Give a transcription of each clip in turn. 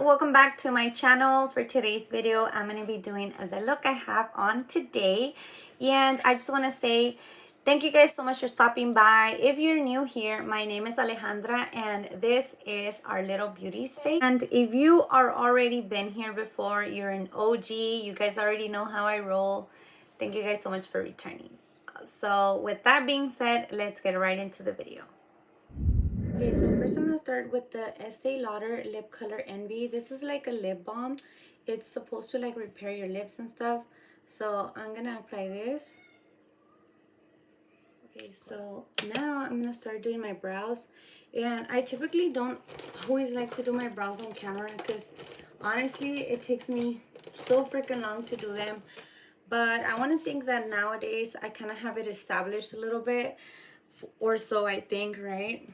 welcome back to my channel. For today's video, I'm going to be doing the look I have on today, and I just want to say thank you guys so much for stopping by. If you're new here, my name is Alejandra and this is our little beauty space. And if you are already been here before, you're an OG, you guys already know how I roll. Thank you guys so much for returning. So with that being said, let's get right into the video. Okay, so first I'm gonna start with the Estee Lauder Lip Color Envy. This is like a lip balm. It's supposed to like repair your lips and stuff. So I'm gonna apply this. Okay, so now I'm gonna start doing my brows. And I typically don't always like to do my brows on camera because honestly it takes me so freaking long to do them. But I want to think that nowadays I kind of have it established a little bit, or so I think, right?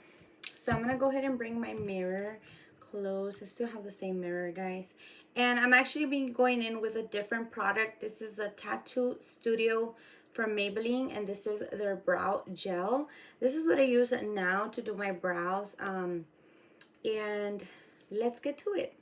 So I'm gonna go ahead and bring my mirror close. I still have the same mirror, guys. And I'm actually going in with a different product. This is the Tattoo Studio from Maybelline, and this is their brow gel. This is what I use now to do my brows. And let's get to it.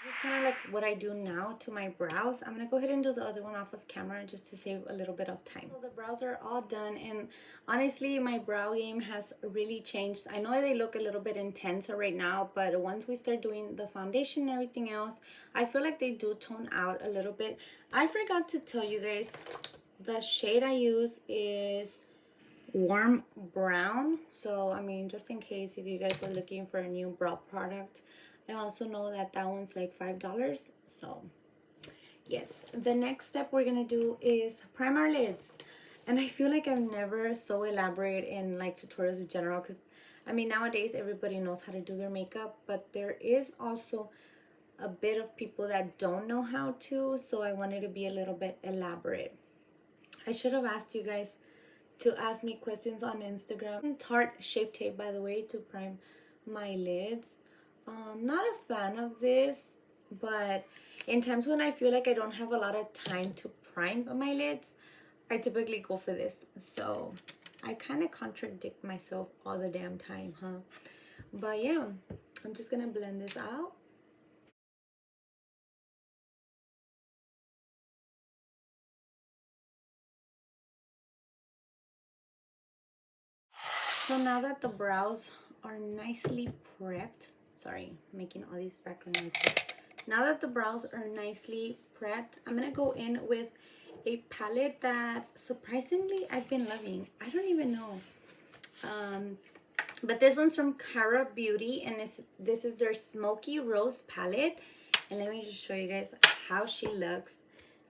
This is kind of like what I do now to my brows. I'm going to go ahead and do the other one off of camera just to save a little bit of time. So the brows are all done, and honestly my brow game has really changed. I know they look a little bit intense right now, but once we start doing the foundation and everything else, I feel like they do tone out a little bit. I forgot to tell you guys, the shade I use is warm brown. So I mean, just in case if you guys are looking for a new brow product, I also know that that one's like $5. So yes, the next step we're gonna do is prime our lids. And I feel like I'm never so elaborate in like tutorials in general, because I mean nowadays everybody knows how to do their makeup, but there is also a bit of people that don't know how to, so I wanted to be a little bit elaborate. I should have asked you guys to ask me questions on Instagram. Tarte Shape Tape, by the way, to prime my lids. Not a fan of this, but in times when I feel like I don't have a lot of time to prime my lids, I typically go for this. So I kind of contradict myself all the damn time, huh? But yeah, I'm just gonna blend this out. So now that the brows are nicely prepped, sorry, making all these background noises. Now that the brows are nicely prepped, I'm gonna go in with a palette that surprisingly I've been loving. I don't even know. But this one's from Cara Beauty, and this is their Smoky Rose palette. And let me just show you guys how she looks,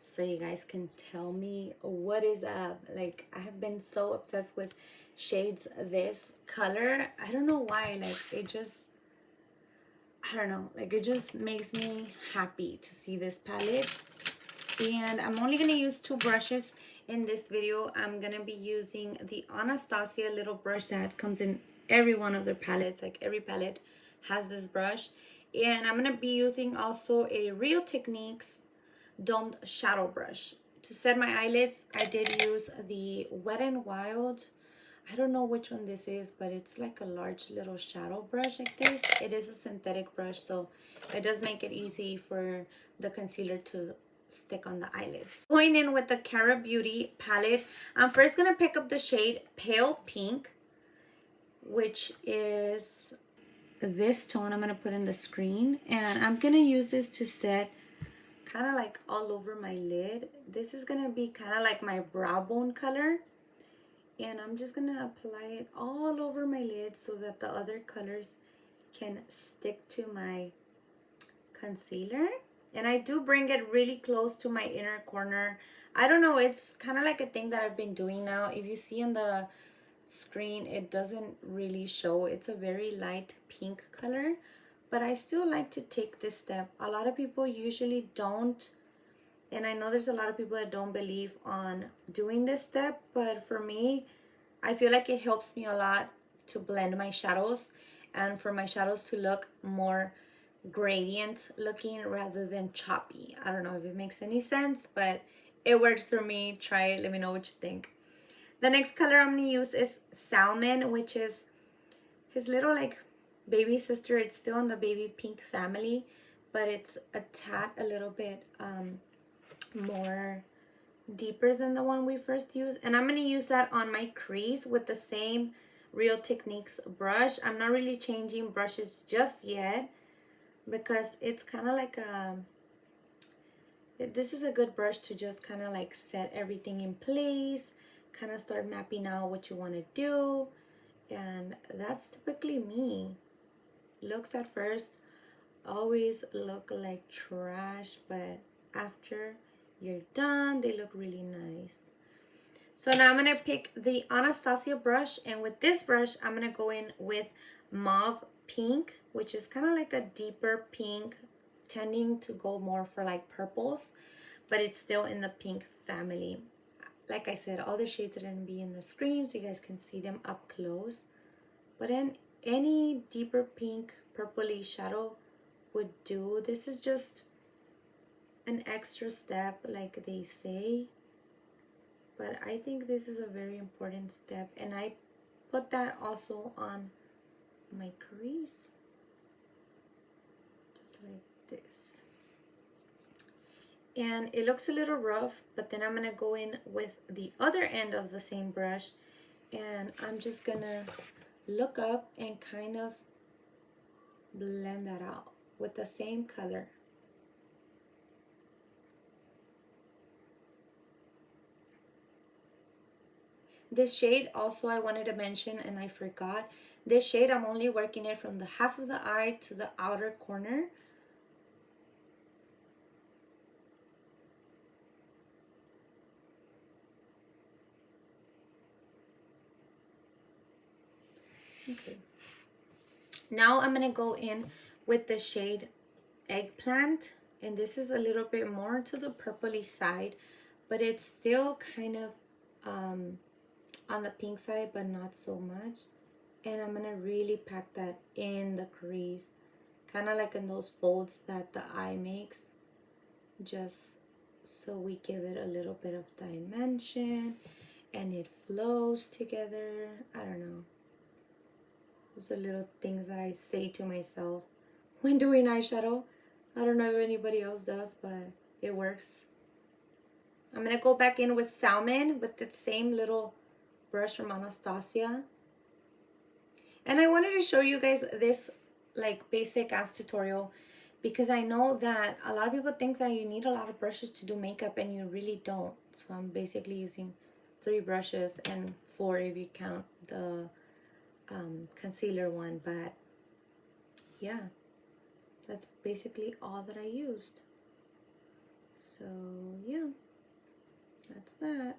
so you guys can tell me what is up. Like, I have been so obsessed with shades this color. I don't know why, like it just, I don't know, like it just makes me happy to see this palette. And I'm only gonna use two brushes in this video. I'm gonna be using the Anastasia little brush that comes in every one of their palettes. Like every palette has this brush. And I'm gonna be using also a Real Techniques domed shadow brush. To set my eyelids, I did use the Wet n Wild. I don't know which one this is, but it's like a large little shadow brush like this. It is a synthetic brush, so it does make it easy for the concealer to stick on the eyelids. Going in with the Cara Beauty palette, I'm first going to pick up the shade Pale Pink, which is this tone. I'm going to put in the screen, and I'm going to use this to set kind of like all over my lid. This is going to be kind of like my brow bone color. And I'm just going to apply it all over my lid so that the other colors can stick to my concealer. And I do bring it really close to my inner corner. I don't know, it's kind of like a thing that I've been doing now. If you see in the screen, it doesn't really show. It's a very light pink color. But I still like to take this step. A lot of people usually don't And I know there's a lot of people that don't believe on doing this step, but for me, I feel like it helps me a lot to blend my shadows and for my shadows to look more gradient looking rather than choppy. I don't know if it makes any sense, but it works for me. Try it. Let me know what you think. The next color I'm going to use is Salmon, which is his little like baby sister. It's still in the baby pink family, but it's a tad a little bit more deeper than the one we first used. And I'm going to use that on my crease with the same Real Techniques brush. I'm not really changing brushes just yet because it's kind of like this is a good brush to just kind of like set everything in place, kind of start mapping out what you want to do. And that's typically me. Looks at first always look like trash, but after you're done, they look really nice. So now I'm going to pick the Anastasia brush, and with this brush, I'm going to go in with Mauve Pink, which is kind of like a deeper pink, tending to go more for like purples, but it's still in the pink family. Like I said, all the shades are going to be in the screen so you guys can see them up close. But in any deeper pink, purpley shadow would do. This is just an extra step, like they say. But I think this is a very important step, and I put that also on my crease. Just like this. And it looks a little rough, but then I'm going to go in with the other end of the same brush, and I'm just going to look up and kind of blend that out with the same color. This shade also I wanted to mention, and I forgot. This shade I'm only working it from the half of the eye to the outer corner. Okay. Now I'm going to go in with the shade Eggplant, and this is a little bit more to the purpley side, but it's still kind of on the pink side, but not so much. And I'm going to really pack that in the crease, kind of like in those folds that the eye makes, just so we give it a little bit of dimension and it flows together. I don't know. Those are little things that I say to myself when doing eyeshadow. I don't know if anybody else does, but it works. I'm going to go back in with Salmon with the same little brush from Anastasia. And I wanted to show you guys this like basic ass tutorial because I know that a lot of people think that you need a lot of brushes to do makeup, and you really don't. So I'm basically using 3 brushes and 4 if you count the concealer one, but yeah, that's basically all that I used. So yeah, that's that.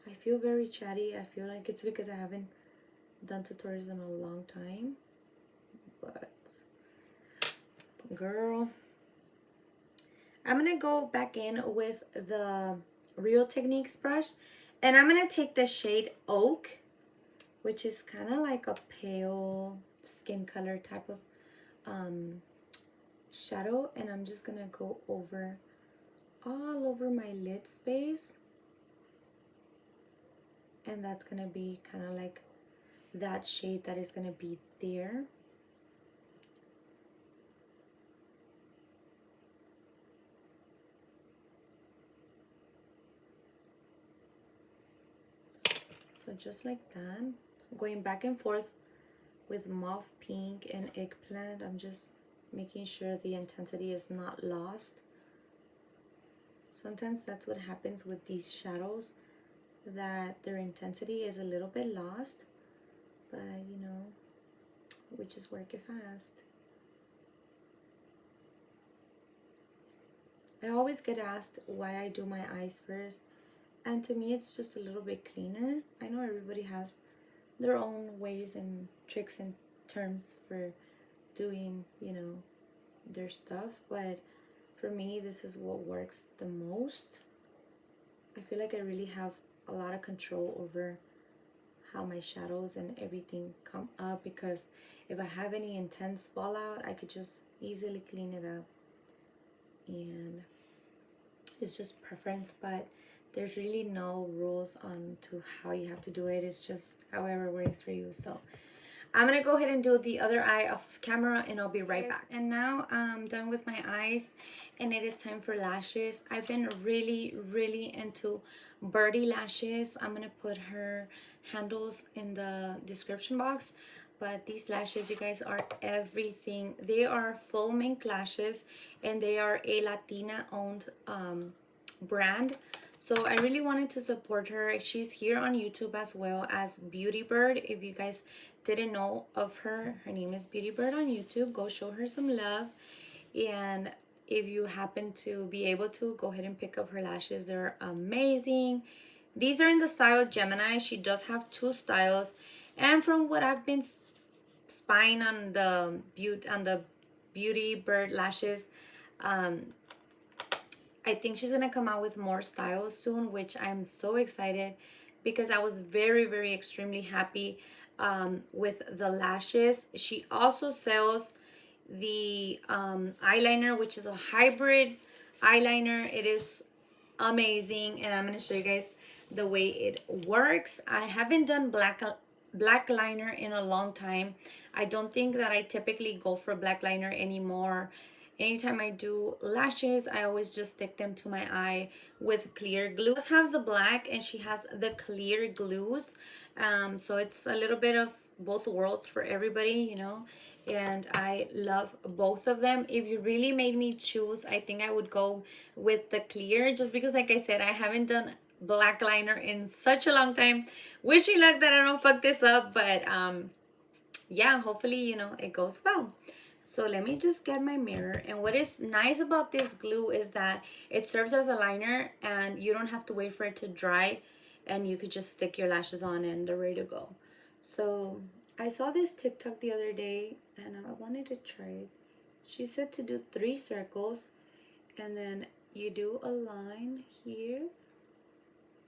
I feel very chatty. I feel like it's because I haven't done tutorials in a long time, but girl, I'm gonna go back in with the Real Techniques brush, and I'm gonna take the shade Oak, which is kind of like a pale skin color type of shadow, and I'm just gonna go over all over my lid space, and that's gonna be kind of like that shade that is gonna be there. So just like that, going back and forth with Mauve Pink and Eggplant. I'm just making sure the intensity is not lost. Sometimes that's what happens with these shadows, that their intensity is a little bit lost, but you know, we just work it fast. I always get asked why I do my eyes first, and to me it's just a little bit cleaner. I know everybody has their own ways and tricks and terms for doing, you know, their stuff, but for me, this is what works the most. I feel like I really have a lot of control over how my shadows and everything come up, because if I have any intense fallout, I could just easily clean it up. And it's just preference, but there's really no rules on to how you have to do it. It's just however works for you. So I'm gonna go ahead and do the other eye off camera, and I'll be right back. And now I'm done with my eyes, and it is time for lashes. I've been really into Birdy lashes. I'm gonna put her handles in the description box. But these lashes, you guys, are everything. They are full mink lashes, and they are a Latina owned brand. So I really wanted to support her. She's here on YouTube as well as Beauty Bird. If you guys didn't know of her, her name is Beauty Bird on YouTube. Go show her some love. And if you happen to be able to, go ahead and pick up her lashes. They're amazing. These are in the style Gemini. She does have two styles. And from what I've been spying on the Beauty Bird lashes, I think she's gonna come out with more styles soon, which I'm so excited, because I was very extremely happy with the lashes. She also sells the eyeliner, which is a hybrid eyeliner. It is amazing, and I'm gonna show you guys the way it works. I haven't done black liner in a long time. I don't think that I typically go for black liner anymore. Anytime I do lashes, I always just stick them to my eye with clear glue. She does have the black, and she has the clear glues. So it's a little bit of both worlds for everybody, you know. And I love both of them. If you really made me choose, I think I would go with the clear, just because, like I said, I haven't done black liner in such a long time. Wish me luck that I don't fuck this up, but yeah, hopefully, you know, it goes well. So let me just get my mirror. And what is nice about this glue is that it serves as a liner, and you don't have to wait for it to dry, and you could just stick your lashes on and they're ready to go. So I saw this TikTok the other day, and I wanted to try it. She said to do 3 circles, and then you do a line here.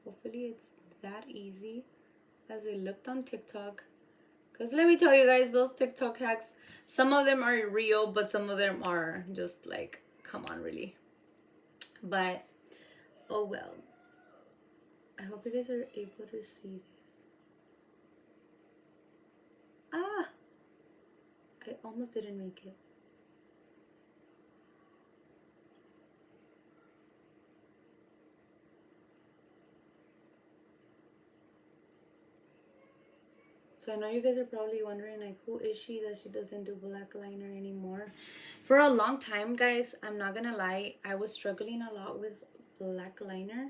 Hopefully it's that easy as it looked on TikTok. Because let me tell you guys, those TikTok hacks, some of them are real, but some of them are just like, come on, really. But, oh well. I hope you guys are able to see this. Ah! I almost didn't make it. So I know you guys are probably wondering, like, who is she that she doesn't do black liner anymore? For a long time, guys, I'm not gonna lie, I was struggling a lot with black liner.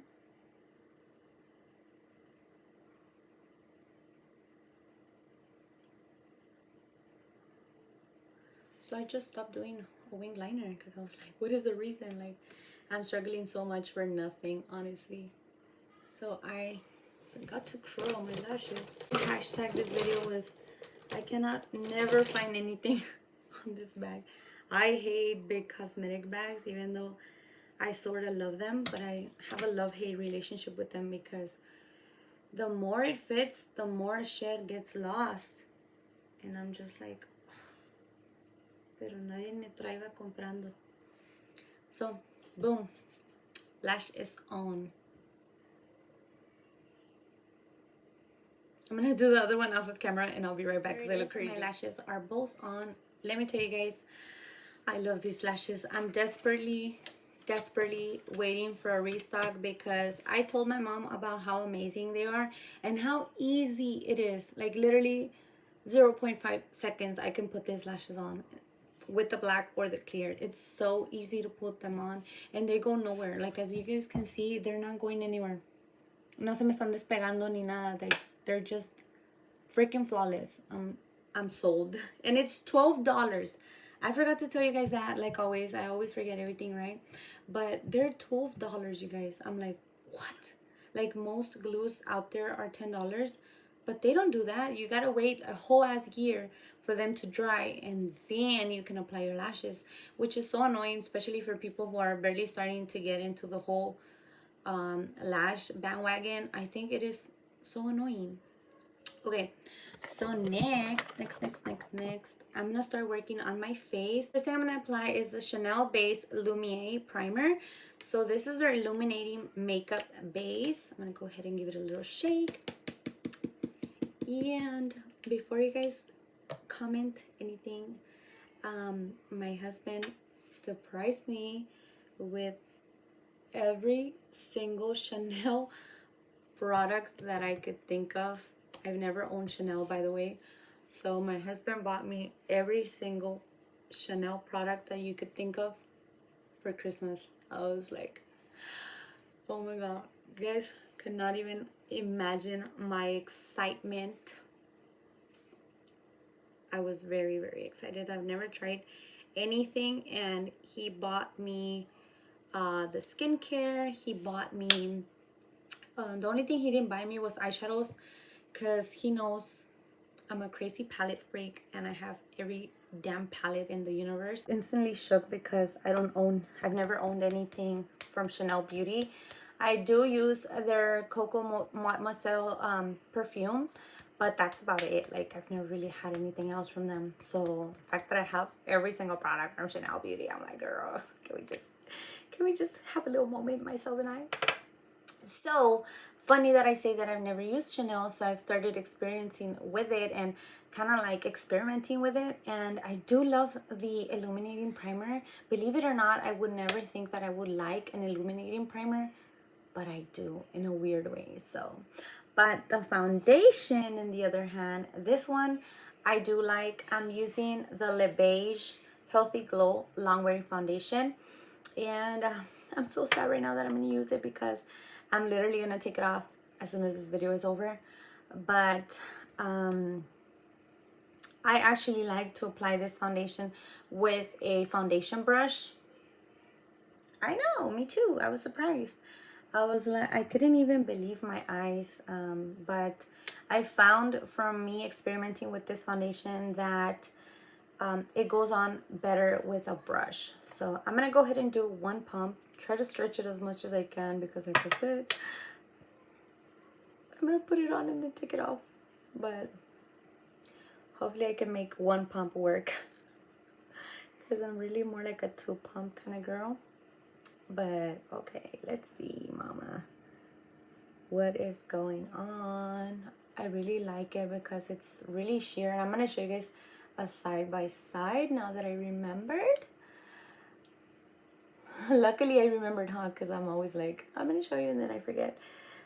So I just stopped doing a wing liner, because I was like, what is the reason? Like, I'm struggling so much for nothing, honestly. So I forgot to curl my lashes. Hashtag this video with, I cannot never find anything on this bag. I hate big cosmetic bags, even though I sort of love them, but I have a love-hate relationship with them, because the more it fits, the more shit gets lost. And I'm just like, pero nadie me traiga comprando. So, boom, lash is on. I'm gonna do the other one off of camera, and I'll be right back because I look crazy. My lashes are both on. Let me tell you guys, I love these lashes. I'm desperately waiting for a restock, because I told my mom about how amazing they are and how easy it is. Like, literally 0.5 seconds I can put these lashes on with the black or the clear. It's so easy to put them on, and they go nowhere. Like, as you guys can see, they're not going anywhere. No se me están despegando ni nada. They're just freaking flawless. I'm sold. And it's $12. I forgot to tell you guys that, like always. I always forget everything, right? But they're $12, you guys. I'm like, what? Like, most glues out there are $10, but they don't do that. You gotta wait a whole ass year for them to dry, and then you can apply your lashes, which is so annoying, especially for people who are barely starting to get into the whole lash bandwagon. I think it is so annoying. Okay, so next, I'm gonna start working on my face. First thing I'm gonna apply is the Chanel base Lumiere primer. So this is our illuminating makeup base. I'm gonna go ahead and give it a little shake. And before you guys comment anything, my husband surprised me with every single Chanel product that I could think of. I've never owned Chanel, by the way. So my husband bought me every single Chanel product that you could think of for Christmas. I was like, oh my god, you guys could not even imagine my excitement. I was very, very excited. I've never tried anything, and he bought me the skincare. He bought me the only thing he didn't buy me was eyeshadows, because he knows I'm a crazy palette freak and I have every damn palette in the universe. Instantly shook because I've never owned anything from Chanel Beauty. I do use their Coco Mademoiselle perfume, but that's about it. Like, I've never really had anything else from them. So the fact that I have every single product from Chanel Beauty, I'm like, girl, can we just have a little moment, myself and I? So funny that I say that I've never used Chanel, so I've started experiencing with it and kind of like experimenting with it, and I do love the illuminating primer. Believe it or not, I would never think that I would like an illuminating primer, but I do in a weird way. So, but the foundation, on the other hand, this one I do like. I'm using the Le Beige Healthy Glow Longwear Foundation, and I'm so sad right now that I'm going to use it because I'm literally going to take it off as soon as this video is over. But I actually like to apply this foundation with a foundation brush. I know, me too. I was surprised. I was like, I couldn't even believe my eyes. But I found from me experimenting with this foundation that it goes on better with a brush. So I'm gonna go ahead and do one pump, try to stretch it as much as I can, because like I said, I'm gonna put it on and then take it off. But hopefully I can make one pump work, because I'm really more like a 2-pump kind of girl. But okay, let's see, mama, what is going on. I really like it because it's really sheer, and I'm gonna show you guys a side by side now that I remembered. Luckily I remembered, huh? Because I'm always like, I'm gonna show you and then I forget.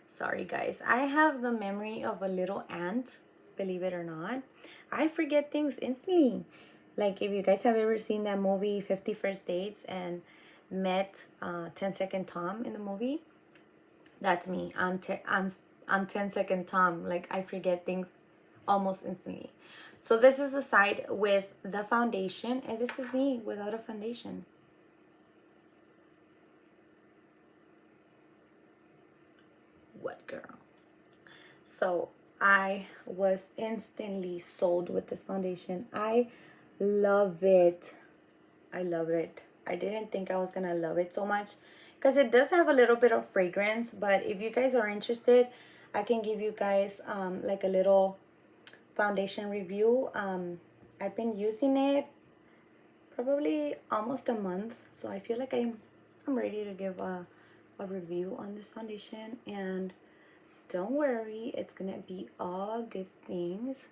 Sorry guys, I have the memory of a little ant, believe it or not. I forget things instantly. Like, if you guys have ever seen that movie 50 First Dates and met 10 Second Tom in the movie, that's me. I'm 10 Second Tom. Like, I forget things almost instantly. So this is the side with the foundation, and this is me without a foundation. What girl? So I was instantly sold with this foundation. I love it. I love it. I didn't think I was gonna love it so much, because it does have a little bit of fragrance. But if you guys are interested, I can give you guys like a little foundation review. I've been using it probably almost a month, so I feel like I'm ready to give a review on this foundation. And don't worry, it's gonna be all good things.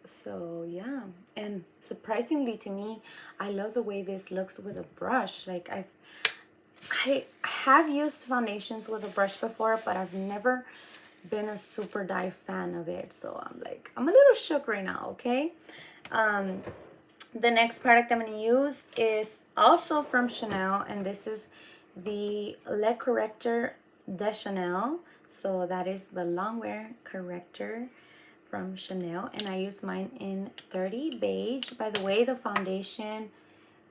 So yeah, and surprisingly to me, I love the way this looks with a brush. Like, I have used foundations with a brush before, but I've never been a super dive fan of it. So I'm a little shook right now. Okay. The next product I'm going to use is also from Chanel, and this is the Le Corrector de Chanel. So that is the longwear corrector from Chanel, and I use mine in 30 Beige. By the way, the foundation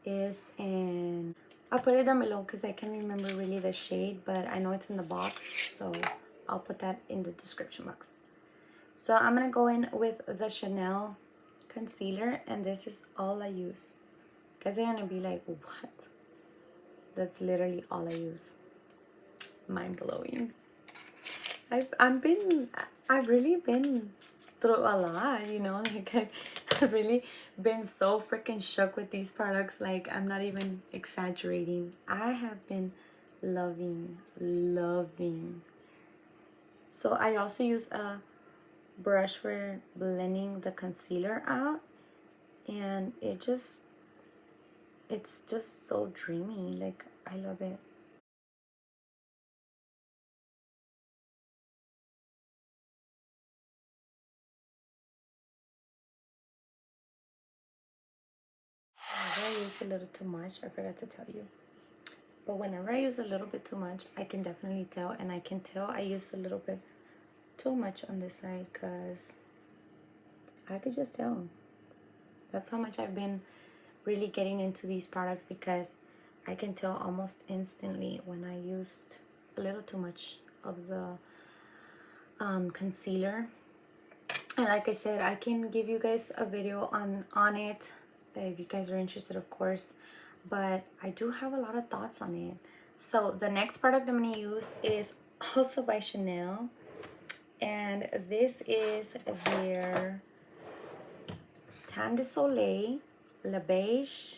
is in, I'll put it down below because I can't remember really the shade, but I know it's in the box, so I'll put that in the description box. So I'm gonna go in with the Chanel concealer, and this is all I use. You guys are gonna be like, what? That's literally all I use. Mind blowing. I've really been through a lot, you know, like I've really been so freaking shook with these products. Like, I'm not even exaggerating. I have been loving. So I also use a brush for blending the concealer out, and it's just so dreamy. Like, I love it. Whenever I use a little too much, I forgot to tell you. But whenever I use a little bit too much, I can definitely tell, and I can tell I use a little bit too much on this side, because I could just tell. That's how much I've been really getting into these products, because I can tell almost instantly when I used a little too much of the concealer. And like I said, I can give you guys a video on it if you guys are interested, of course. But I do have a lot of thoughts on it. So the next product I'm going to use is also by Chanel. And this is their Tan de Soleil Le Beige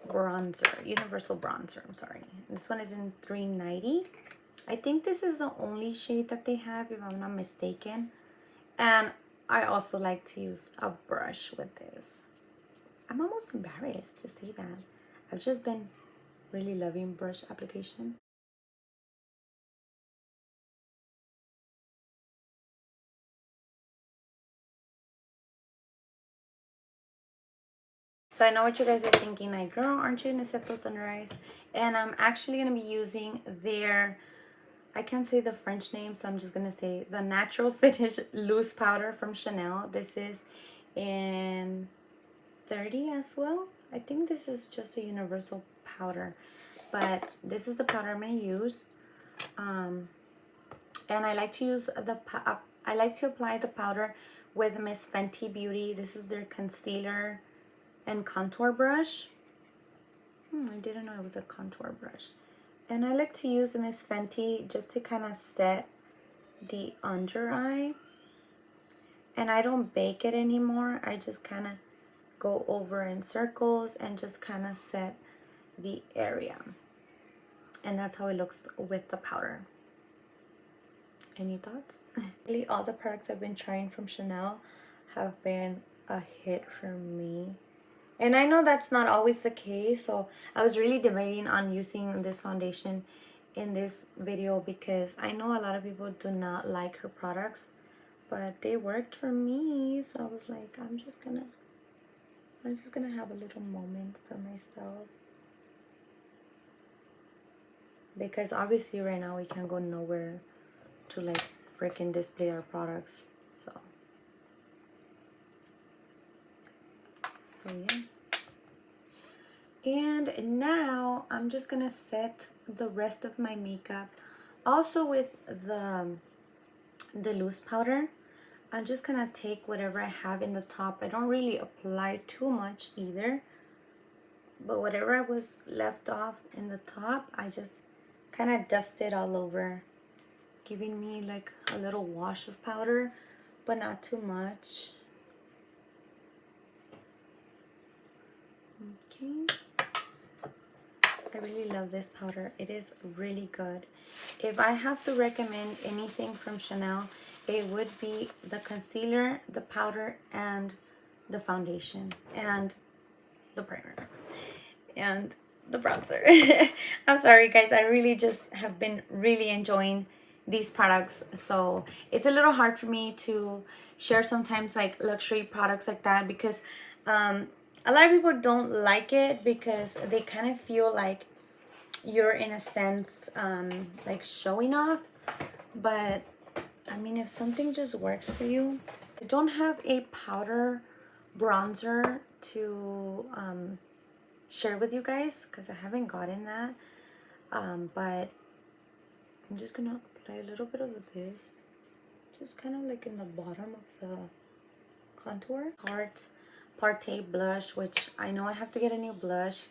bronzer, universal bronzer, I'm sorry. This one is in 390. I think this is the only shade that they have, if I'm not mistaken. And I also like to use a brush with this. I'm almost embarrassed to say that. I've just been really loving brush application. So I know what you guys are thinking, like, girl, aren't you gonna set those under eyes? And I'm actually gonna be using their, I can't say the French name, so I'm just gonna say the Natural Finish Loose Powder from Chanel. This is in 30 as well. I think this is just a universal powder, but this is the powder I'm gonna use. And I like to use I like to apply the powder with Miss Fenty Beauty. This is their concealer and contour brush. I didn't know it was a contour brush. And I like to use Miss Fenty just to kind of set the under eye. And I don't bake it anymore. I just kind of go over in circles and just kind of set the area. And that's how it looks with the powder. Any thoughts? Really, all the products I've been trying from Chanel have been a hit for me. And I know that's not always the case, so I was really debating on using this foundation in this video, because I know a lot of people do not like her products, but they worked for me. So I was like, I'm just gonna have a little moment for myself, because obviously right now we can't go nowhere to like freaking display our products. So yeah. And now I'm just gonna set the rest of my makeup also with the loose powder. I'm just gonna take whatever I have in the top. I don't really apply too much either, but whatever I was left off in the top, I just kind of dust it all over, giving me like a little wash of powder, but not too much. Okay. I really love this powder. It is really good. If I have to recommend anything from Chanel, it would be the concealer, the powder, and the foundation, and the primer, and the bronzer. I'm sorry guys, I really just have been really enjoying these products. So it's a little hard for me to share sometimes like luxury products like that, because a lot of people don't like it, because they kind of feel like you're in a sense like showing off. But I mean, if something just works for you. I don't have a powder bronzer to share with you guys, because I haven't gotten that, but I'm just gonna apply a little bit of this, just kind of like in the bottom of the contour. Tarte Partey blush, which I know I have to get a new blush,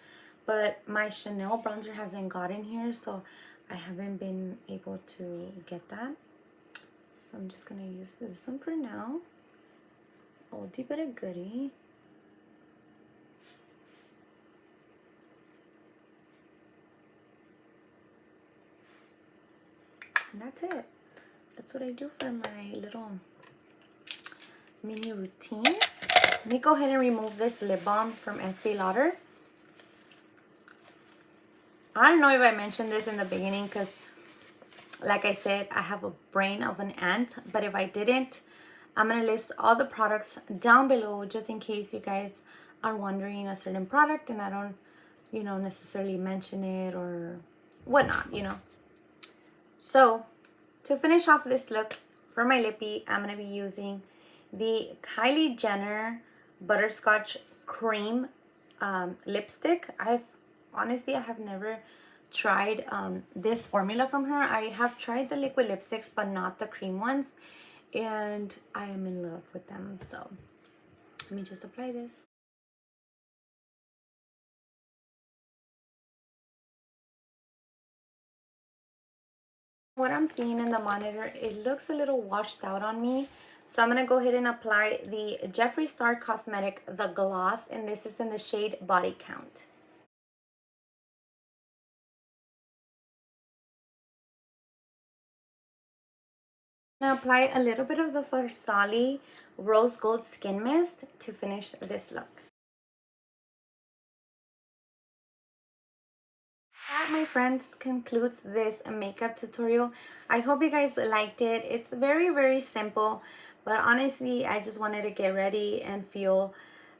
but my Chanel bronzer hasn't gotten here, so I haven't been able to get that. So I'm just gonna use this one for now. Oldie but a goodie. And that's it. That's what I do for my little mini routine. Let me go ahead and remove this lip balm from Estee Lauder. I don't know if I mentioned this in the beginning because, like I said, I have a brain of an ant. But if I didn't, I'm going to list all the products down below just in case you guys are wondering a certain product and I don't, necessarily mention it or whatnot. So, to finish off this look for my lippy, I'm going to be using the Kylie Jenner Butterscotch Cream lipstick. Honestly, I have never tried this formula from her. I have tried the liquid lipsticks, but not the cream ones. And I am in love with them. So, let me just apply this. What I'm seeing in the monitor, it looks a little washed out on me. So I'm going to go ahead and apply the Jeffree Star Cosmetic, the gloss, and this is in the shade Body Count. I'm going to apply a little bit of the Farsali Rose Gold Skin Mist to finish this look. That, my friends, concludes this makeup tutorial. I hope you guys liked it. It's very, very simple, but honestly, I just wanted to get ready and feel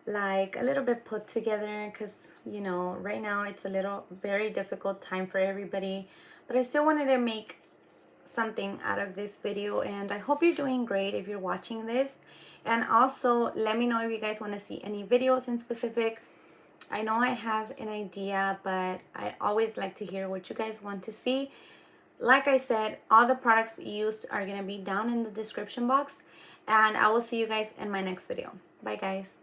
like a little bit put together because, right now it's a little very difficult time for everybody, but I still wanted to make something out of this video, and I hope you're doing great if you're watching this. And also, let me know if you guys want to see any videos in specific. I know I have an idea, but I always like to hear what you guys want to see. Like I said, all the products used are going to be down in the description box, and I will see you guys in my next video. Bye, guys.